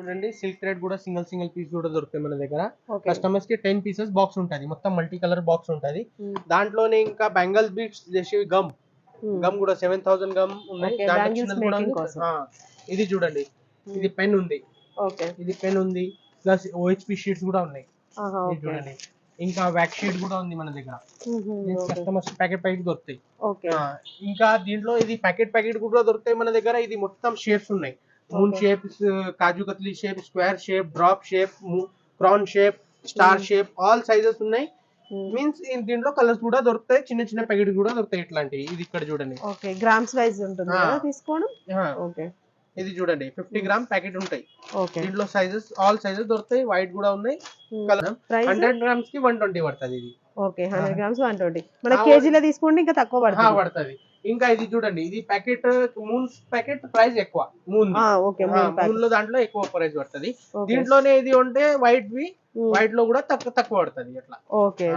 చూడండి silk thread కూడా single single piece కూడా దొరుకుతాయి మన దగ్గర. ఓకే. కస్టమర్స్ కి 10 పీసెస్ బాక్స్ ఉంటది, మొత్తం మల్టీ కలర్ బాక్స్ ఉంటది. దాంట్లోనే ఇంకా బ్యాంగిల్స్ బీట్స్ చేసి గమ్ కూడా 7000 గమ్ ఉన్నాయి. ఓకే, దాంట్లో బ్యాంగిల్స్ చిన్నది కూడా మేకింగ్ ఉంది. కోసం. ఇది చూడండి, ఇది పెన్ ఉంది, ఓకే. ఇది పెన్ ఉంది, ప్లస్ ఓహెచ్పి షీట్స్ కూడా ఉన్నాయి. ఆహా, ఇది ఓకే. చూడండి, ఇంకా వ్యాక్ షీట్ కూడా ఉంది మన దగ్గర. కస్టమర్స్ ప్యాకెట్ ప్యాకెట్ దొరుకుతాయి. ఓకే. ఇంకా దీంట్లో ఇది ప్యాకెట్ ప్యాకెట్ కూడా దొరుకుతాయి మన దగ్గర. ఇది మొత్తం షేప్స్ ఉన్నాయి, moon shapes, kaju katli shape, square shape, drop shape, crown shape, star shape, all sizes ఉన్నాయి. మీన్స్ దీంట్లో కలర్స్ కూడా దొరుకుతాయి, చిన్న చిన్న ప్యాకెట్ కూడా దొరుకుతాయి ఇట్లాంటివి. ఇది ఇక్కడ చూడండి, ఓకే, గ్రామ్స్ వైజ్ ఉంటుంది కదా తీసుకోవడం. ఓకే, ఇది చూడండి 50 గ్రామ్ ప్యాకెట్ ఉంటాయి. ఓకే. దీంట్లో సైజెస్ ఆల్ సైజెస్ దొరుకుతాయి, వైట్ కూడా ఉన్నాయి. కలర్ 100 గ్రామ్స్ కి 120 పడుతుంది ఇది. Okay, 100 grams 120. మన కేజీలో తీసుకుంటే ఇంకా తక్కువ పడుతుంది. ఇంకా ఇది చూడండి, ఇది ప్యాకెట్ మూన్ ప్యాకెట్ ప్రైస్ ఎక్కువ. మూన్ లో దాంట్లో ఎక్కువ ప్రైస్ పడుతుంది. దీంట్లోనే ఇది ఉంటే వైట్ లో కూడా తక్కువ పడుతుంది అట్లా. ఓకే.